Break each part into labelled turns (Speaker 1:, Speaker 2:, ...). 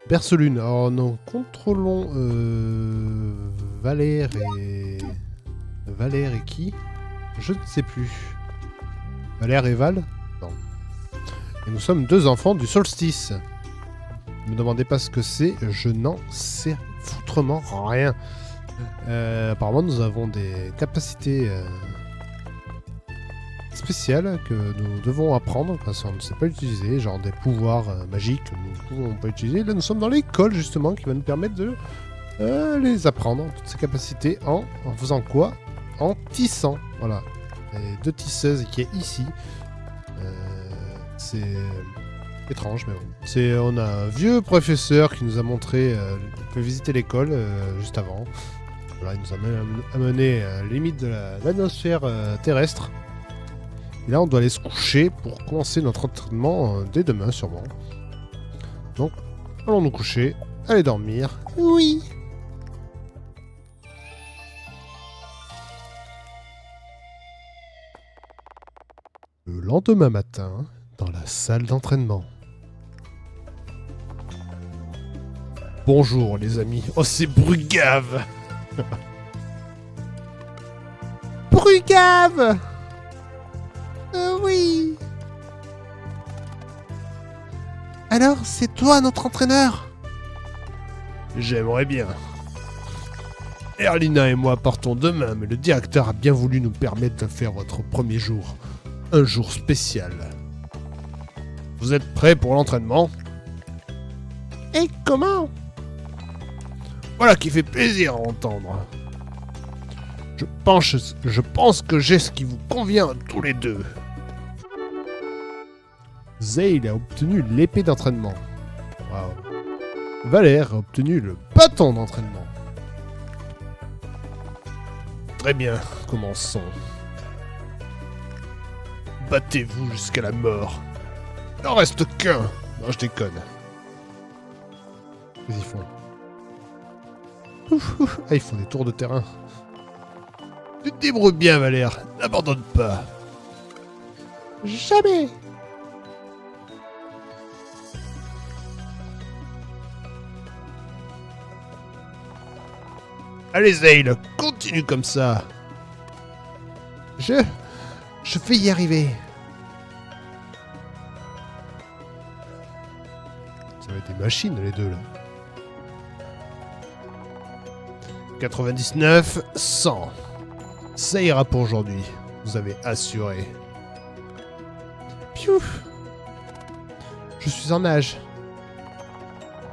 Speaker 1: Bercelune. Alors nous contrôlons Valère et... Valère et qui? Je ne sais plus. Valère et Val? Non. Et nous sommes deux enfants du solstice. Ne me demandez pas ce que c'est, je n'en sais foutrement rien. Apparemment nous avons des capacités spéciales que nous devons apprendre parce qu'on ne sait pas utiliser, genre des pouvoirs magiques que nous ne pouvons pas utiliser. Là nous sommes dans l'école justement qui va nous permettre de les apprendre, toutes ces capacités en faisant quoi? En tissant, voilà. Les deux tisseuses qui est ici. C'est étrange mais bon. On a un vieux professeur qui nous a montré, il peut visiter l'école juste avant. Voilà, il nous a amené à la limite de l'atmosphère terrestre. Et là, on doit aller se coucher pour commencer notre entraînement dès demain, sûrement. Donc, allons nous coucher, allez dormir. Oui. Le lendemain matin, dans la salle d'entraînement. Bonjour, les amis. Oh, c'est Brugave. Brugave! Oui. Alors, c'est toi notre entraîneur? J'aimerais bien. Erlina et moi partons demain, mais le directeur a bien voulu nous permettre de faire votre premier jour. Un jour spécial. Vous êtes prêts pour l'entraînement? Et comment? Voilà qui fait plaisir à entendre. Je pense que j'ai ce qui vous convient à tous les deux. Zale a obtenu l'épée d'entraînement. Waouh. Valère a obtenu le bâton d'entraînement. Très bien, commençons. Battez-vous jusqu'à la mort. Il n'en reste qu'un. Non, je déconne. Qu'est-ce qu'ils font? Ah, ils font des tours de terrain. Tu te débrouilles bien, Valère. N'abandonne pas. Jamais. Allez, Zale, continue comme ça. Je vais y arriver. Ça va être des machines, les deux, là. 99, 100. Ça ira pour aujourd'hui. Vous avez assuré. Piouf. Je suis en nage.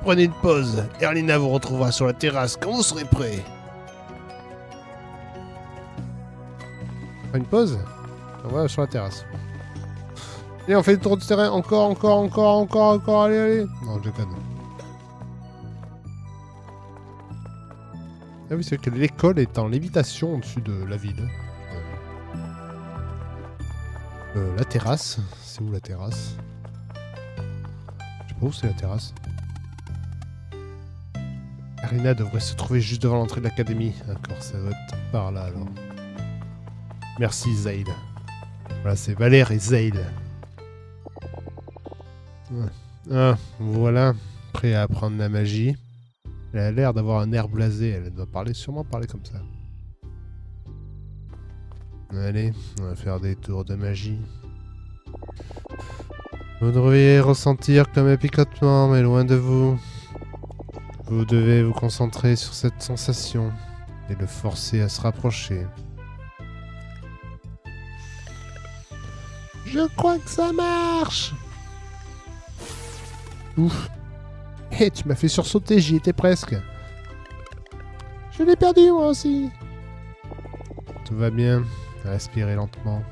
Speaker 1: Prenez une pause. Erlina vous retrouvera sur la terrasse quand vous serez prêt. Une pause? On va sur la terrasse. Allez, on fait le tour du terrain. Encore. Allez. Non, je déconne. Ah oui, c'est que l'école est en lévitation au-dessus de la ville. La terrasse. C'est où la terrasse? Je sais pas où c'est la terrasse. Erlina devrait se trouver juste devant l'entrée de l'académie. D'accord, ça doit être par là alors. Merci Zale. Voilà, c'est Valère et Zale. Ah, voilà, prêt à apprendre la magie. Elle a l'air d'avoir un air blasé, elle doit sûrement parler comme ça. Allez, on va faire des tours de magie. Vous devriez ressentir comme un picotement, mais loin de vous. Vous devez vous concentrer sur cette sensation et le forcer à se rapprocher. Je crois que ça marche. Ouf. Hé, tu m'as fait sursauter, j'y étais presque. Je l'ai perdu moi aussi. Tout va bien. Respirez lentement.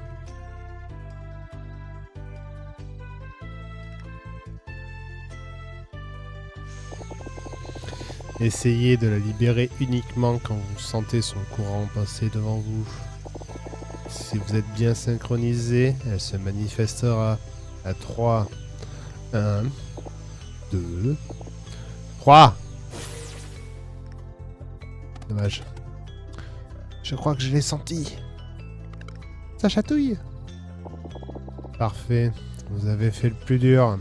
Speaker 1: Essayez de la libérer uniquement quand vous sentez son courant passer devant vous. Si vous êtes bien synchronisé, elle se manifestera à 3. 1, 2, 3. Dommage. Je crois que je l'ai senti. Ça chatouille. Parfait. Vous avez fait le plus dur.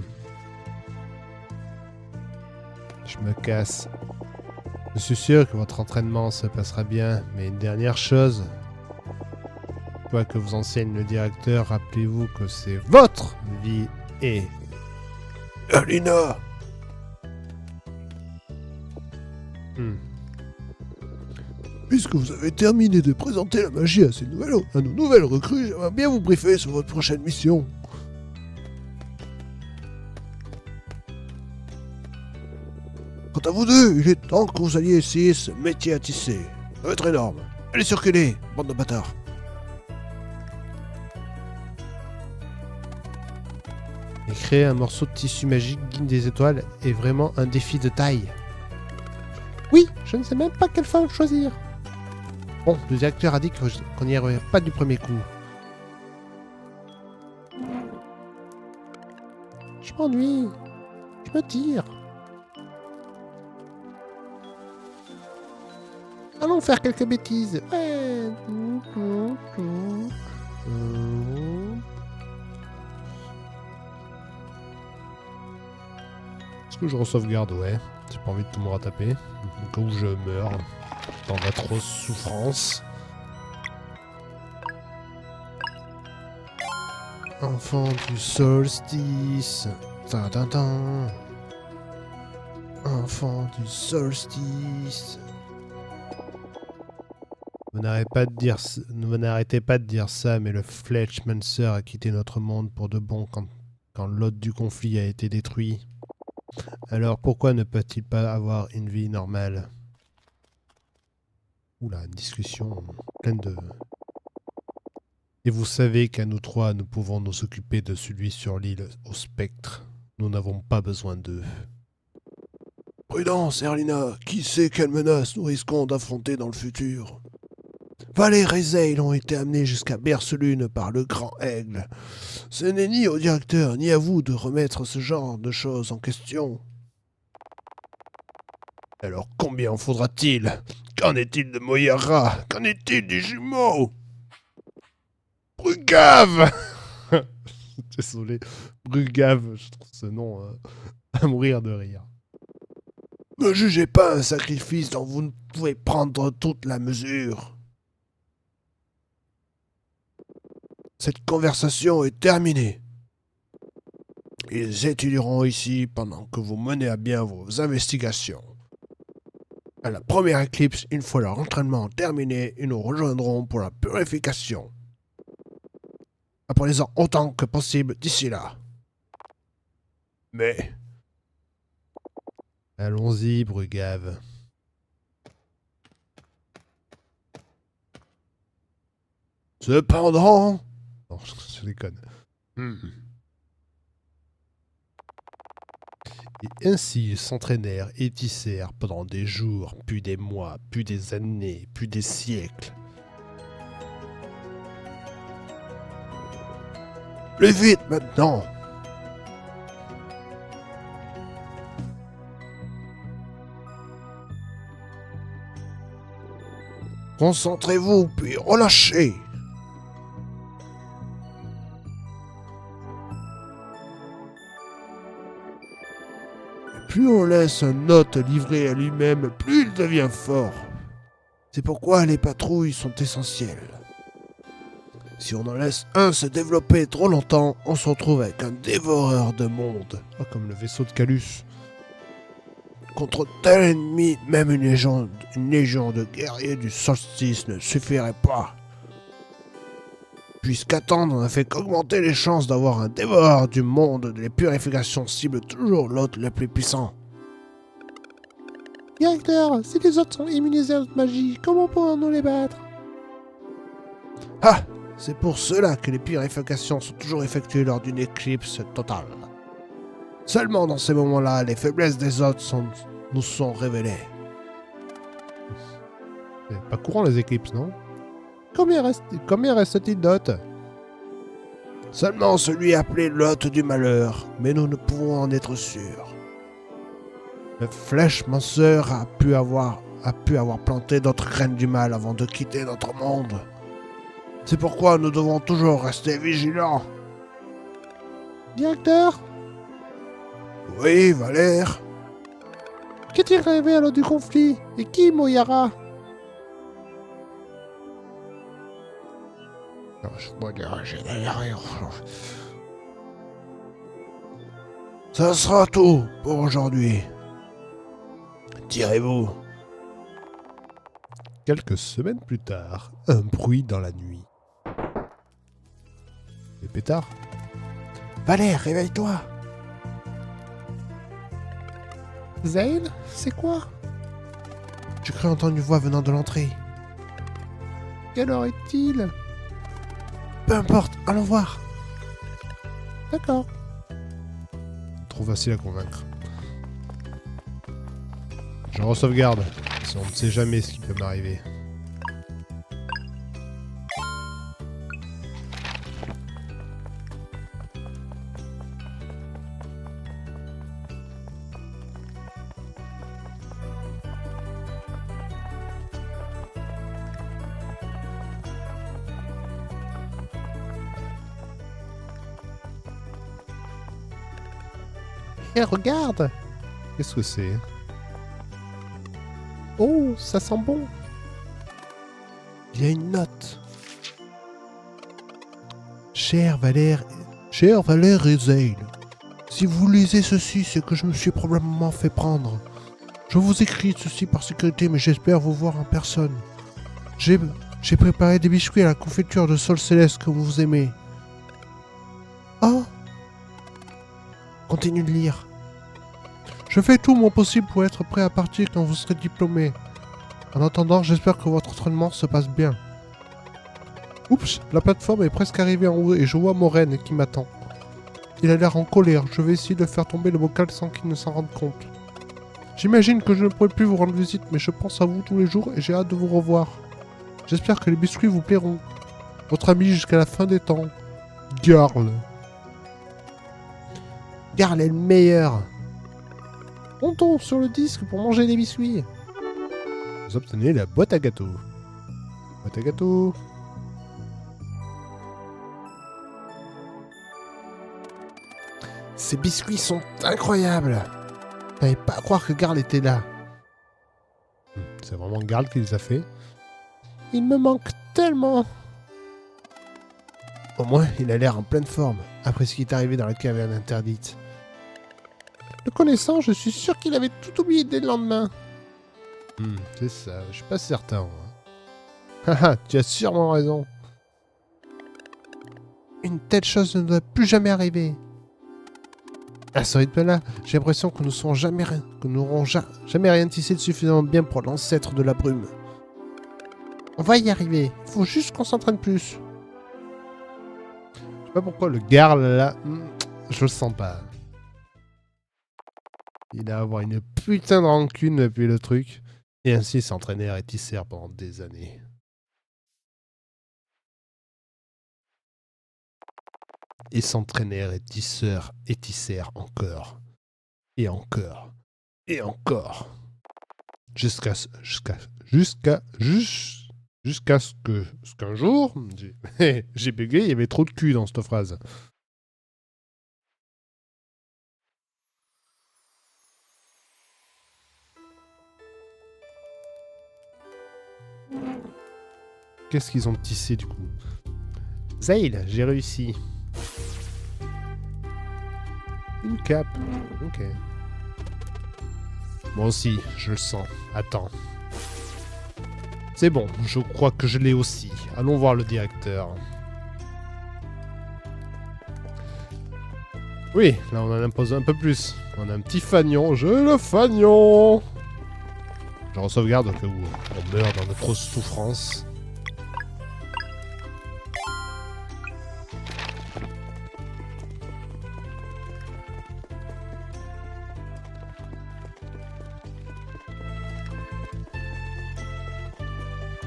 Speaker 1: Je me casse. Je suis sûr que votre entraînement se passera bien, mais une dernière chose. Quoi que vous enseigne le directeur, rappelez-vous que c'est votre vie et...
Speaker 2: Alina! Puisque vous avez terminé de présenter la magie à nos nouvelles recrues, j'aimerais bien vous briefer sur votre prochaine mission. Quant à vous deux, il est temps que vous alliez essayer ce métier à tisser. Ça va être énorme. Allez circuler, bande de bâtards.
Speaker 1: Et créer un morceau de tissu magique digne des étoiles est vraiment un défi de taille. Oui, je ne sais même pas quelle forme choisir. Bon, le directeur a dit qu'on n'y arriverait pas du premier coup. Je m'ennuie. Je me tire. Allons faire quelques bêtises. Ouais. Est-ce que je re-sauvegarde? Ouais. J'ai pas envie de tout me retaper. Au cas où je meurs dans d'atroces souffrances. Enfant du solstice. Ta-ta-ta. Enfant du solstice. Vous n'arrêtez pas de dire ça, mais le Fletchmancer a quitté notre monde pour de bon quand l'hôte du conflit a été détruit. Alors pourquoi ne peut-il pas avoir une vie normale? Oula, une discussion pleine de... Et vous savez qu'à nous trois, nous pouvons nous occuper de celui sur l'île au spectre. Nous n'avons pas besoin d'eux.
Speaker 2: Prudence, Erlina. Qui sait quelles menaces nous risquons d'affronter dans le futur? Valer et Zale ont été amenés jusqu'à Berselune par le Grand Aigle. Ce n'est ni au directeur ni à vous de remettre ce genre de choses en question.
Speaker 1: Alors combien en faudra-t-il? Qu'en est-il de Moyara? Qu'en est-il du jumeau? Brugave. Désolé, Brugave, je trouve ce nom à mourir de rire.
Speaker 2: Ne jugez pas un sacrifice dont vous ne pouvez prendre toute la mesure. Cette conversation est terminée. Ils étudieront ici pendant que vous menez à bien vos investigations. À la première éclipse, une fois leur entraînement terminé, ils nous rejoindront pour la purification. Apprenez-en autant que possible d'ici là. Mais...
Speaker 1: Allons-y, Brugave.
Speaker 2: Cependant...
Speaker 1: Non, je déconne. Et ainsi ils s'entraînèrent et tissèrent pendant des jours, puis des mois, puis des années, puis des siècles.
Speaker 2: Plus vite maintenant! Concentrez-vous, puis relâchez! Plus on laisse un hôte livré à lui-même, plus il devient fort. C'est pourquoi les patrouilles sont essentielles. Si on en laisse un se développer trop longtemps, on se retrouve avec un dévoreur de monde.
Speaker 1: Oh, comme le vaisseau de Calus.
Speaker 2: Contre tel ennemi, même une légion de guerriers du solstice ne suffirait pas. Puisqu'attendre n'a fait qu'augmenter les chances d'avoir un dévoreur du monde, les purifications ciblent toujours l'hôte le plus puissant.
Speaker 1: Directeur, si les autres sont immunisés à notre magie, comment pourrons-nous les battre?
Speaker 2: Ah! C'est pour cela que les purifications sont toujours effectuées lors d'une éclipse totale. Seulement dans ces moments-là, les faiblesses des autres nous sont révélées.
Speaker 1: C'est pas courant les éclipses, non? Combien reste-t-il d'hôtes?
Speaker 2: Seulement celui appelé l'hôte du malheur, mais nous ne pouvons en être sûrs. Le Fletchmancer a pu avoir planté d'autres graines du mal avant de quitter notre monde. C'est pourquoi nous devons toujours rester vigilants.
Speaker 1: Directeur?
Speaker 2: Oui, Valère?
Speaker 1: Qu'est-il rêvé alors du conflit? Et qui, Moyara?
Speaker 2: Ça sera tout pour aujourd'hui. Tirez-vous.
Speaker 1: Quelques semaines plus tard, un bruit dans la nuit. Les pétards?
Speaker 2: Valère, réveille-toi.
Speaker 1: Zane, c'est quoi?
Speaker 2: J'ai cru entendre une voix venant de l'entrée.
Speaker 1: Quelle heure est-il?
Speaker 2: Peu importe, allons voir.
Speaker 1: D'accord. Trop facile à convaincre. Je re-sauvegarde, si on ne sait jamais ce qui peut m'arriver. Et regarde! Qu'est-ce que c'est? Oh, ça sent bon!
Speaker 2: Il y a une note. Cher Valère et Zane, si vous lisez ceci, c'est que je me suis probablement fait prendre. Je vous écris ceci par sécurité, mais j'espère vous voir en personne. J'ai préparé des biscuits à la confiture de sol céleste que vous aimez. Oh! Continue de lire. Je fais tout mon possible pour être prêt à partir quand vous serez diplômé. En attendant, j'espère que votre entraînement se passe bien. Oups, la plateforme est presque arrivée en haut et je vois Moren qui m'attend. Il a l'air en colère, je vais essayer de faire tomber le bocal sans qu'il ne s'en rende compte. J'imagine que je ne pourrai plus vous rendre visite, mais je pense à vous tous les jours et j'ai hâte de vous revoir. J'espère que les biscuits vous plairont. Votre ami jusqu'à la fin des temps. Garl.
Speaker 1: Garl est le meilleur! Montons sur le disque pour manger des biscuits. Vous obtenez la boîte à gâteaux. Boîte à gâteaux.
Speaker 2: Ces biscuits sont incroyables.
Speaker 1: Je n'avais pas à croire que Garl était là. C'est vraiment Garl qui les a fait. Il me manque tellement.
Speaker 2: Au moins, il a l'air en pleine forme, après ce qui est arrivé dans la caverne interdite.
Speaker 1: Le connaissant, je suis sûr qu'il avait tout oublié dès le lendemain. C'est ça, je suis pas certain. Haha, tu as sûrement raison.
Speaker 2: Une telle chose ne doit plus jamais arriver.
Speaker 1: À ce rythme-là, j'ai l'impression que nous n'aurons jamais rien tissé de suffisamment bien pour l'ancêtre de la brume. On va y arriver, il faut juste qu'on s'entraîne plus. Je sais pas pourquoi le Garl là, je le sens pas. Il a avoir une putain de rancune depuis le truc. Et ainsi s'entraîner à rétisser pendant des années. Et s'entraîner et tisser encore. Et encore. Et encore. Jusqu'à ce qu'un jour, j'ai bégayé, il y avait trop de cul dans cette phrase. Qu'est-ce qu'ils ont tissé du coup? Zale, j'ai réussi. Une cape. Ok. Moi aussi, je le sens. Attends. C'est bon, je crois que je l'ai aussi. Allons voir le directeur. Oui, là on en impose un peu plus. On a un petit fagnon. J'ai le fagnon. Je re-sauvegarde au cas où on meurt dans de grosses souffrances.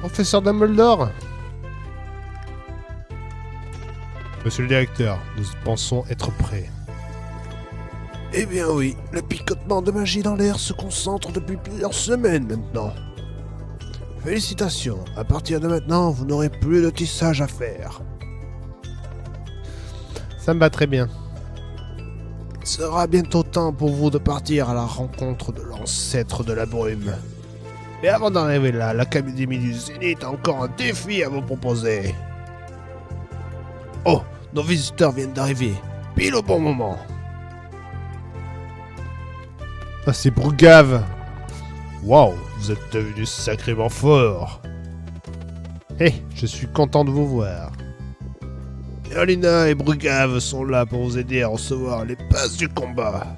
Speaker 1: Professeur Dumbledore. Monsieur le directeur, nous pensons être prêts.
Speaker 2: Eh bien oui, le picotement de magie dans l'air se concentre depuis plusieurs semaines maintenant. Félicitations, à partir de maintenant, vous n'aurez plus de tissage à faire.
Speaker 1: Ça me va très bien.
Speaker 2: Il sera bientôt temps pour vous de partir à la rencontre de l'ancêtre de la brume. Mais avant d'arriver là, l'Académie du Zénith a encore un défi à vous proposer. Oh, nos visiteurs viennent d'arriver, pile au bon moment.
Speaker 1: Ah, c'est Brugave. Waouh, vous êtes devenus sacrément forts. Hé, je suis content de vous voir.
Speaker 2: Alina et Brugave sont là pour vous aider à recevoir les passes du combat.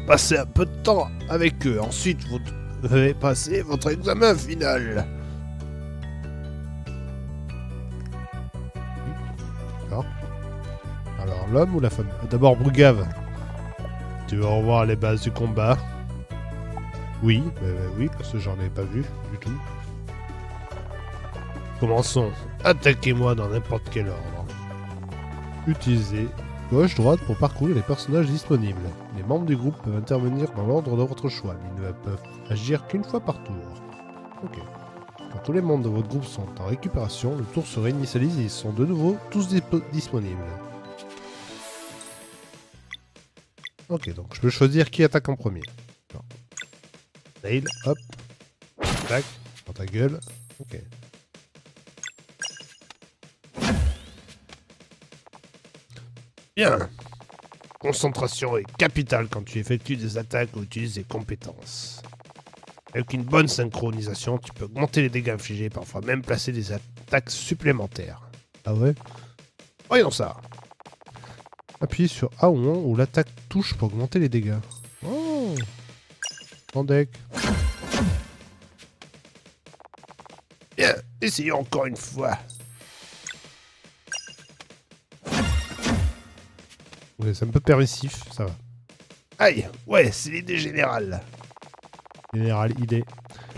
Speaker 2: Passez un peu de temps avec eux, ensuite vous devez passer votre examen final.
Speaker 1: D'accord. Alors, l'homme ou la femme? D'abord, Brugave. Tu veux revoir les bases du combat? Oui, oui, parce que j'en ai pas vu du tout. Commençons. Attaquez-moi dans n'importe quel ordre. Utilisez gauche-droite pour parcourir les personnages disponibles. Les membres du groupe peuvent intervenir dans l'ordre de votre choix, mais ils ne peuvent agir qu'une fois par tour. Ok. Quand tous les membres de votre groupe sont en récupération, le tour se réinitialise et ils sont de nouveau tous disponibles. Ok, donc je peux choisir qui attaque en premier. Nail, hop. Tac, dans ta gueule. Ok.
Speaker 2: Bien. Concentration est capitale quand tu effectues des attaques ou utilises des compétences. Avec une bonne synchronisation, tu peux augmenter les dégâts infligés, parfois même placer des attaques supplémentaires.
Speaker 1: Ah ouais?
Speaker 2: Voyons ça.
Speaker 1: Appuyez sur A ou 1 où l'attaque touche pour augmenter les dégâts. Oh! En deck.
Speaker 2: Bien, essayons encore une fois.
Speaker 1: Ouais, c'est un peu permissif, ça va.
Speaker 2: Aïe, ouais, c'est l'idée générale.
Speaker 1: Général, idée.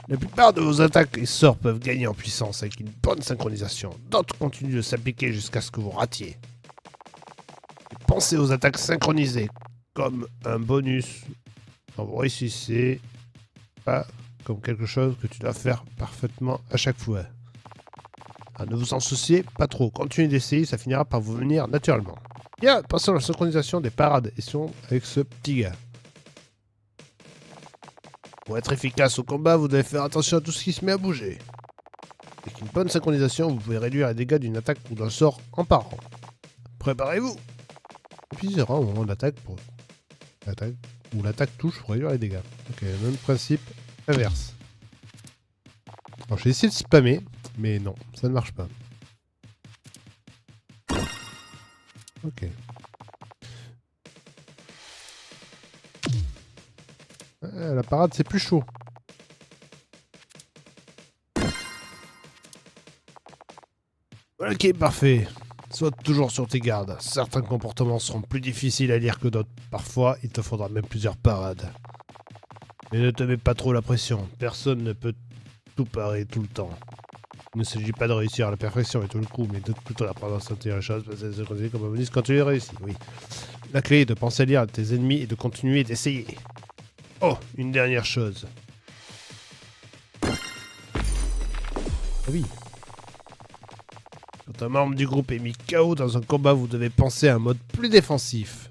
Speaker 2: La plupart de vos attaques et sorts peuvent gagner en puissance avec une bonne synchronisation. D'autres continuent de s'appliquer jusqu'à ce que vous ratiez. Pensez aux attaques synchronisées comme un bonus quand vous réussissez, pas
Speaker 1: comme quelque chose que tu dois faire parfaitement à chaque fois.
Speaker 2: Ah, ne vous en souciez pas trop. Continuez d'essayer, ça finira par vous venir naturellement. Bien, passons à la synchronisation des parades. Essayons avec ce petit gars. Pour être efficace au combat, vous devez faire attention à tout ce qui se met à bouger. Avec une bonne synchronisation, vous pouvez réduire les dégâts d'une attaque ou d'un sort en parant. Préparez-vous.
Speaker 1: Et puis il y aura au moment de l'attaque pour l'attaque où l'attaque touche pour réduire les dégâts. Ok, même principe inverse. Alors j'ai essayé de spammer, mais non, ça ne marche pas. Ok. La parade c'est plus chaud.
Speaker 2: Ok, parfait. Sois toujours sur tes gardes. Certains comportements seront plus difficiles à lire que d'autres. Parfois, il te faudra même plusieurs parades. Mais ne te mets pas trop la pression. Personne ne peut tout parer tout le temps. Il ne s'agit pas de réussir à la perfection et tout le coup, mais de plutôt apprendre à sentir les choses, passer se considérer comme un bonus quand tu les réussis, oui. La clé est de penser à lire tes ennemis et de continuer d'essayer. Oh, une dernière chose.
Speaker 1: Ah oui.
Speaker 2: Quand un membre du groupe est mis KO dans un combat, vous devez penser à un mode plus défensif.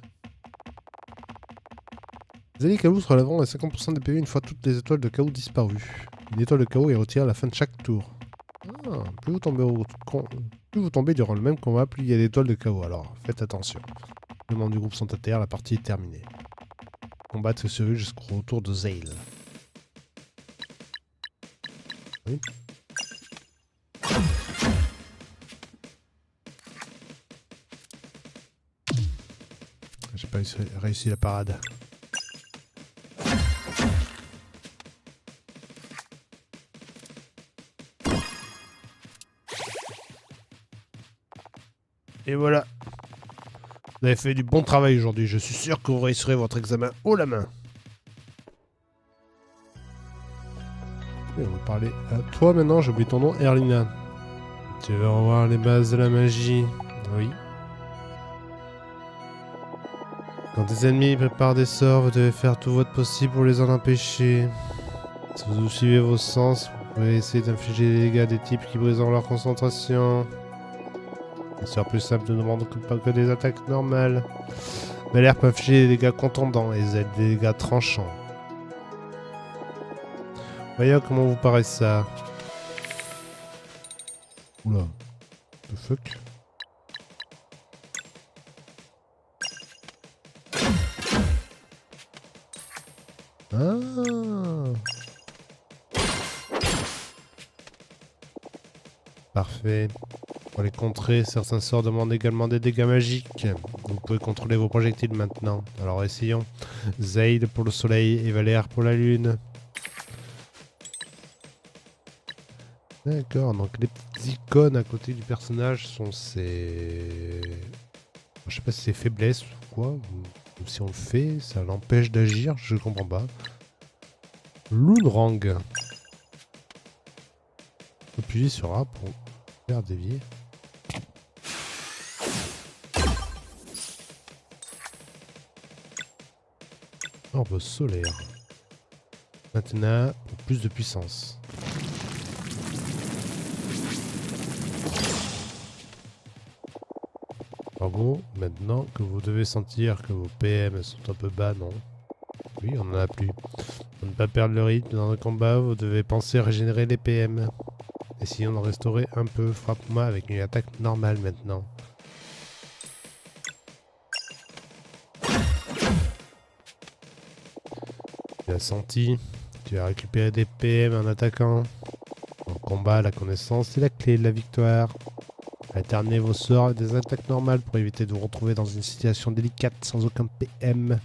Speaker 1: Les alliés KO se relèveront à 50% des PV une fois toutes les étoiles de KO disparues. Une étoile de KO est retirée à la fin de chaque tour. Ah, plus vous tombez durant le même combat, plus il y a d'étoiles de KO, alors faites attention. Les membres du groupe sont à terre, la partie est terminée. Combattre se survit jusqu'au retour de Zale. Oui. J'ai pas réussi la parade.
Speaker 2: Et voilà. Vous avez fait du bon travail aujourd'hui. Je suis sûr que vous réussirez votre examen haut la main.
Speaker 1: Et on va parler à toi maintenant, j'ai oublié ton nom, Erlina. Tu veux revoir les bases de la magie? Oui. Quand des ennemis préparent des sorts, vous devez faire tout votre possible pour les en empêcher. Si vous suivez vos sens, vous pouvez essayer d'infliger des dégâts des types qui brisent leur concentration. Il sera plus simple de ne demander que des attaques normales. Valère peut infliger des dégâts contondants et Z des dégâts tranchants. Voyons comment vous paraît ça. Oula. What the fuck? Ah. Parfait. Pour les contrer, certains sorts demandent également des dégâts magiques. Vous pouvez contrôler vos projectiles maintenant. Alors essayons. Zaid pour le soleil et Valère pour la lune. D'accord, donc les petites icônes à côté du personnage sont ses... Je sais pas si c'est faiblesse ou quoi. Ou si on le fait, ça l'empêche d'agir, je comprends pas. Loonrang. Appuyez sur A pour faire dévier. Orbe solaire. Maintenant, pour plus de puissance. Bravo, maintenant que vous devez sentir que vos PM sont un peu bas, non? Oui, on n'en a plus. Pour ne pas perdre le rythme dans le combat, vous devez penser à régénérer les PM. Essayons d'en restaurer un peu. Frappe-moi avec une attaque normale maintenant. Tu as senti. Tu as récupéré des PM en attaquant. En combat, la connaissance est la clé de la victoire. Alternez vos sorts et des attaques normales pour éviter de vous retrouver dans une situation délicate sans aucun PM.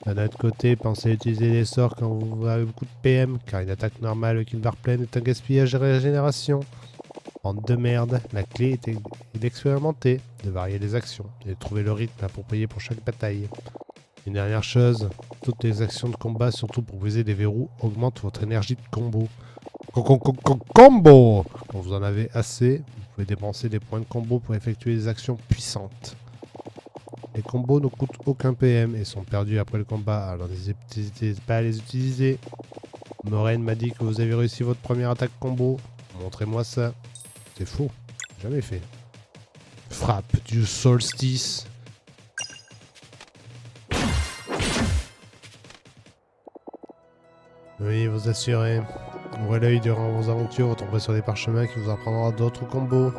Speaker 1: D'un autre côté, pensez à utiliser les sorts quand vous avez beaucoup de PM, car une attaque normale avec une barre pleine est un gaspillage de régénération. Bande de merde, la clé est d'expérimenter, de varier les actions et de trouver le rythme approprié pour chaque bataille. Une dernière chose, toutes les actions de combat, surtout pour briser des verrous, augmentent votre énergie de combo. Combo! Quand vous en avez assez, vous pouvez dépenser des points de combo pour effectuer des actions puissantes. Les combos ne coûtent aucun PM et sont perdus après le combat, alors n'hésitez pas à les utiliser. Moraine m'a dit que vous avez réussi votre première attaque combo. Montrez-moi ça. C'est faux, jamais fait. Frappe du solstice. Oui, vous assurez. Ouvrez l'œil durant vos aventures, vous tomberez sur des parchemins qui vous apprendront d'autres combos.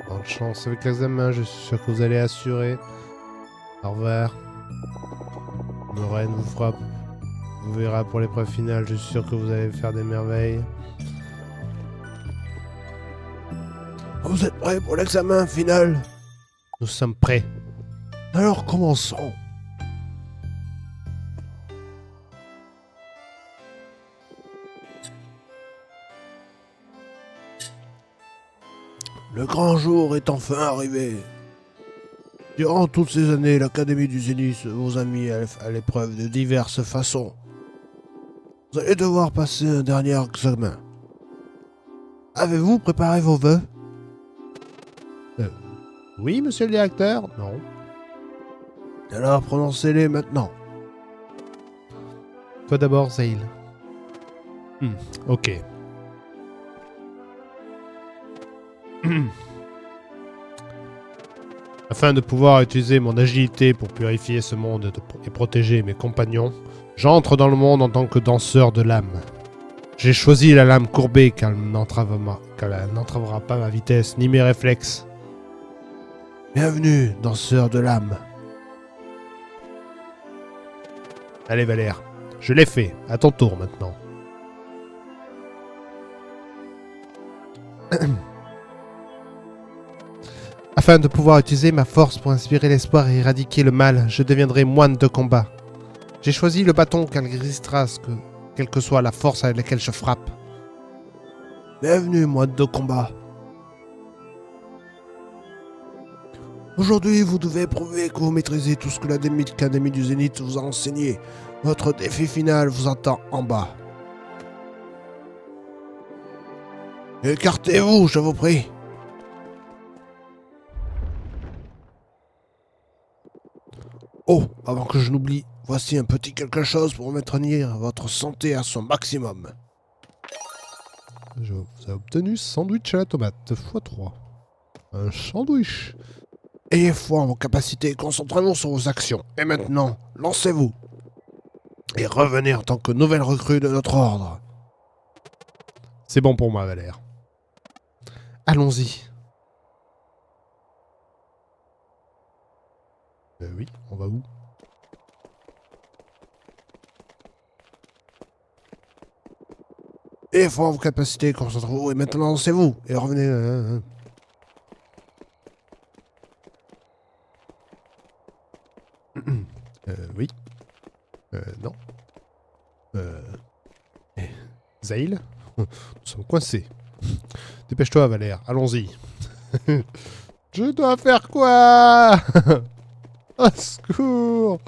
Speaker 1: Bonne chance avec l'examen, je suis sûr que vous allez assurer. Au revoir. Moraine vous frappe. Vous verra pour l'épreuve finale, je suis sûr que vous allez faire des merveilles.
Speaker 2: Vous êtes prêts pour l'examen final?
Speaker 1: Nous sommes prêts.
Speaker 2: Alors commençons. Le grand jour est enfin arrivé. Durant toutes ces années, l'Académie du Zénith vous a mis à l'épreuve de diverses façons. Vous allez devoir passer un dernier examen. Avez-vous préparé vos vœux?
Speaker 1: Oui, monsieur le directeur? Non.
Speaker 2: Alors prononcez-les maintenant.
Speaker 1: Toi d'abord, Zail. Ok. Afin de pouvoir utiliser mon agilité pour purifier ce monde et protéger mes compagnons, j'entre dans le monde en tant que danseur de lame. J'ai choisi la lame courbée car elle n'entravera pas ma vitesse ni mes réflexes.
Speaker 2: Bienvenue, danseur de lame.
Speaker 1: Allez Valère, je l'ai fait, à ton tour maintenant. Afin de pouvoir utiliser ma force pour inspirer l'espoir et éradiquer le mal, je deviendrai moine de combat. J'ai choisi le bâton car il résistera quelle que soit la force avec laquelle je frappe.
Speaker 2: Bienvenue, moine de combat. Aujourd'hui, vous devez prouver que vous maîtrisez tout ce que l'Académie du Zénith vous a enseigné. Votre défi final vous attend en bas. Écartez-vous, je vous prie. Oh, avant que je n'oublie, voici un petit quelque chose pour maintenir votre santé à son maximum.
Speaker 1: Vous avez obtenu sandwich à la tomate x3. Un sandwich.
Speaker 2: Ayez foi en vos capacités et concentrez-vous sur vos actions. Et maintenant, lancez-vous. Et revenez en tant que nouvelle recrue de notre ordre.
Speaker 1: C'est bon pour moi, Valère.
Speaker 2: Allons-y.
Speaker 1: Oui, on va où?
Speaker 2: Ayez foi en vos capacités, concentrez-vous. Et maintenant, lancez-vous. Et revenez.
Speaker 1: Oui. Non. Zaïl? Nous sommes coincés. Dépêche-toi, Valère. Allons-y. Je dois faire quoi? Au secours!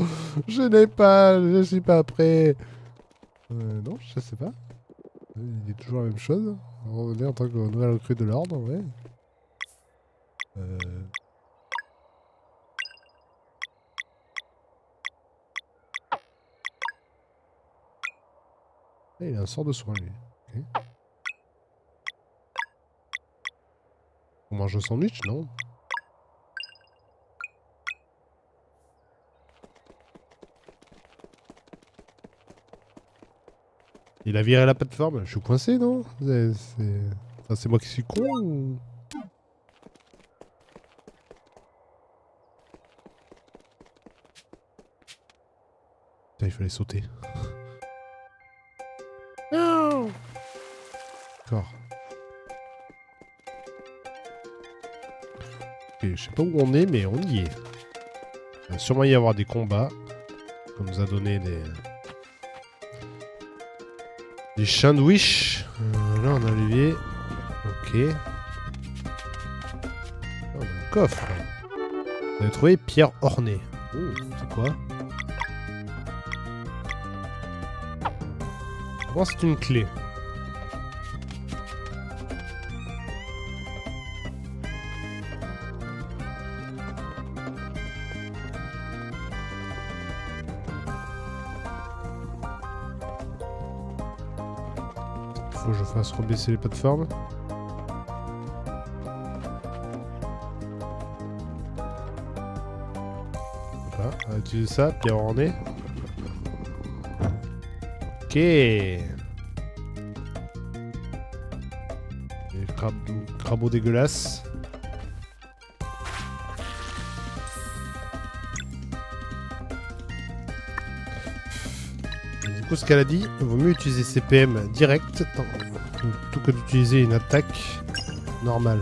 Speaker 1: Je suis pas prêt. Non, je sais pas. Il est toujours la même chose. Revenez en tant que nouvelle recrue de l'ordre, ouais. Il a un sort de soin, lui. Okay. On mange un sandwich, non? Il a viré la plateforme. Je suis coincé, non? C'est moi qui suis con ou... Putain, il fallait sauter. Non! D'accord. Ok, je sais pas où on est, mais on y est. Il va sûrement y avoir des combats. On nous a donné des sandwichs. Là, on a levé. Ok. Là, on a un coffre. On a trouvé pierre ornée. Oh, c'est quoi? Moi, c'est une clé. Faut que je fasse rebaisser les plateformes. Voilà, on va utiliser ça, pierre ornée. Ok. Les crabos dégueulasses. Du coup, ce qu'elle a dit, il vaut mieux utiliser CPM direct plutôt que d'utiliser une attaque normale.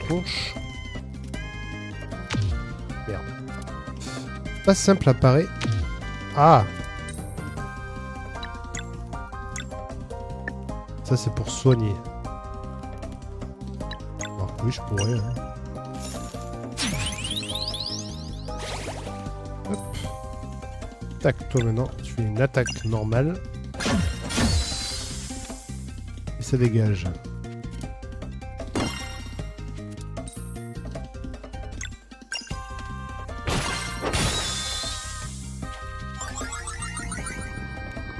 Speaker 1: Tronche. Merde. Pas simple apparaît. Ah! Ça, c'est pour soigner. Alors, oui, je pourrais. Hein. Hop. Tac, toi maintenant, tu fais une attaque normale. Et ça dégage.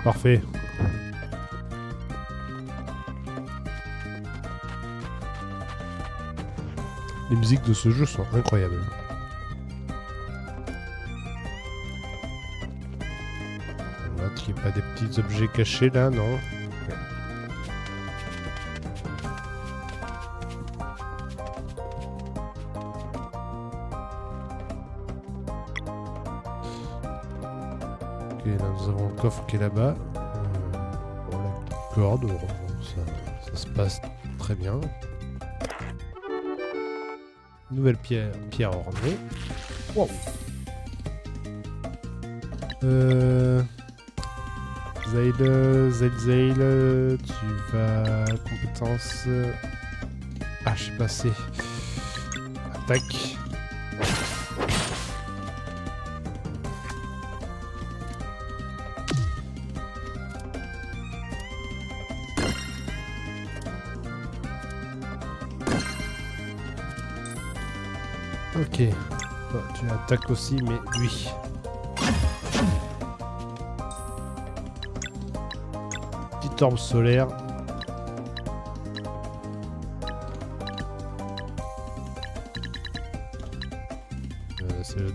Speaker 1: Parfait. Les musiques de ce jeu sont incroyables. Voilà, qu'il n'y ait pas des petits objets cachés là, non? Okay. Ok, là nous avons un coffre qui est là-bas. Bon, la corde, ça se passe très bien. Nouvelle pierre ornée. Wow. Zail, tu vas... Compétence... Ah, je sais pas, c'est... Attaque. Ok. Bon, tu attaques aussi, mais lui. Petite orbe solaire.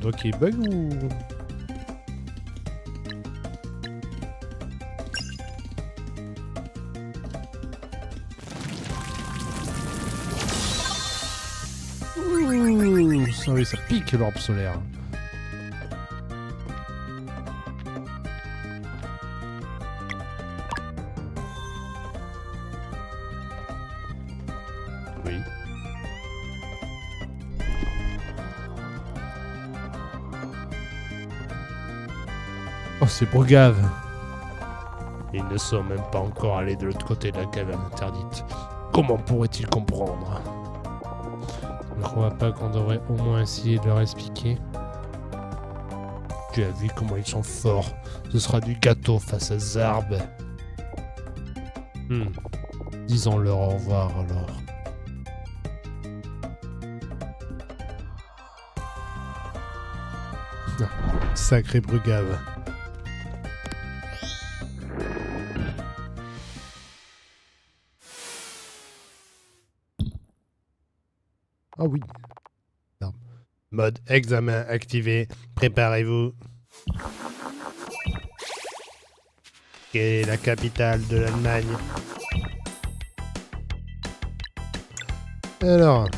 Speaker 1: doigt qui bug ou... Ouh, ça, oui, ça pique l'orbe solaire. Oui. Oh, c'est Brugave. Ils ne sont même pas encore allés de l'autre côté de la caverne interdite. Comment pourraient-ils comprendre? Je ne crois pas qu'on devrait au moins essayer de leur expliquer. Tu as vu comment ils sont forts. Ce sera du gâteau face à Zarb. Disons-leur au revoir alors. Sacré Brugave. Ah oui. Mode examen activé. Préparez-vous. Quelle est la capitale de l'Allemagne? Alors.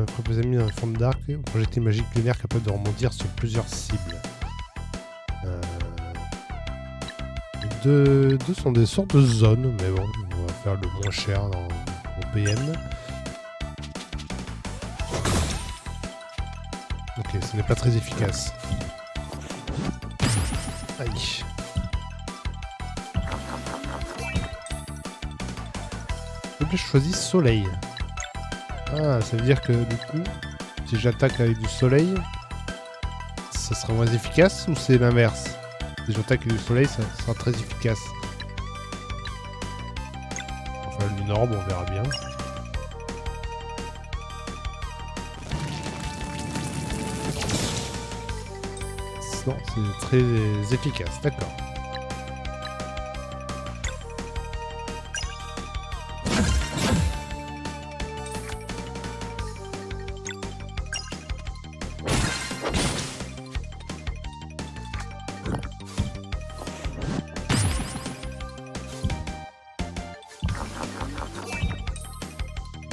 Speaker 1: Proposez mis dans la forme d'arc. Un projectile magique lunaire capable de rebondir sur plusieurs cibles. Deux sont des sortes de zones, mais bon, on va faire le moins cher dans au PM. Ok, ce n'est pas très efficace. Aïe. Je choisis soleil. Ah, ça veut dire que du coup, si j'attaque avec du soleil, ça sera moins efficace ou c'est l'inverse? Si j'attaque avec du soleil, ça sera très efficace. Enfin, une orbe, on verra bien. Non, c'est très efficace, d'accord.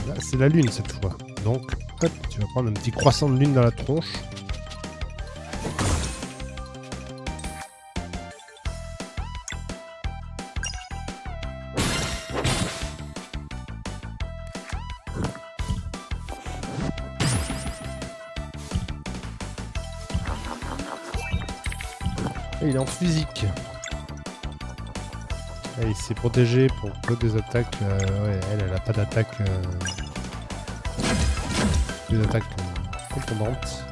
Speaker 1: Là, c'est la lune cette fois. Donc, hop, tu vas prendre un petit croissant de lune dans la tronche. Et il est en physique. Et il s'est protégé pour que des attaques. Ouais, elle a pas d'attaque. Des attaques contondantes.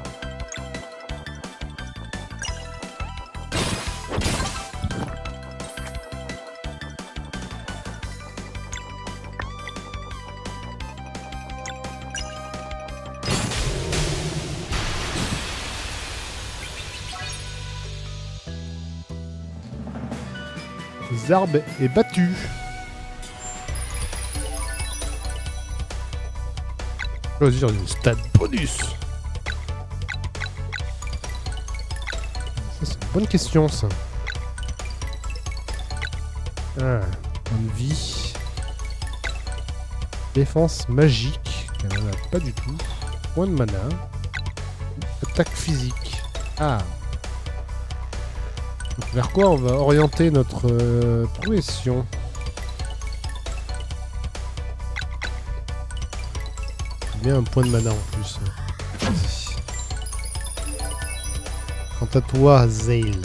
Speaker 1: Zarb est battu. Choisir une stade bonus. Ça, c'est une bonne question, ça. Ah, bonne vie. Défense magique. Elle n'en a pas du tout. Point de mana. Attaque physique. Ah. Vers quoi on va orienter notre progression? Bien un point de mana en plus. Vas-y. Quant à toi, Zale.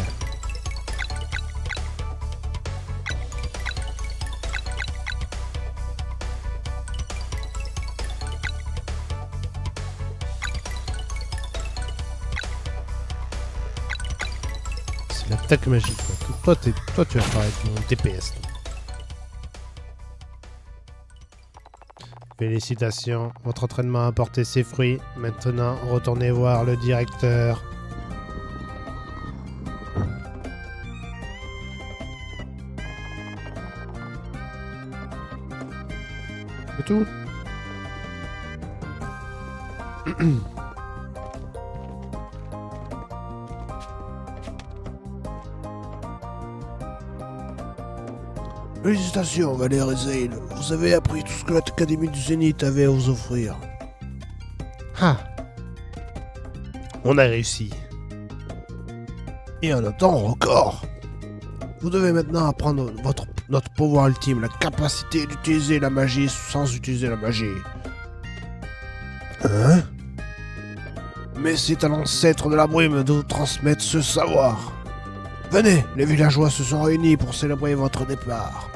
Speaker 1: C'est l'attaque magique. Toi, tu vas faire avec mon TPS. Toi. Félicitations, votre entraînement a porté ses fruits. Maintenant, retournez voir le directeur. C'est tout.
Speaker 2: Félicitations, Valère et Zane. Vous avez appris tout ce que l'Académie du Zénith avait à vous offrir.
Speaker 1: Ah. On a réussi.
Speaker 2: Et en un temps record. Vous devez maintenant apprendre notre pouvoir ultime, la capacité d'utiliser la magie sans utiliser la magie. Hein? Mais c'est à l'ancêtre de la brume de vous transmettre ce savoir. Venez, les villageois se sont réunis pour célébrer votre départ.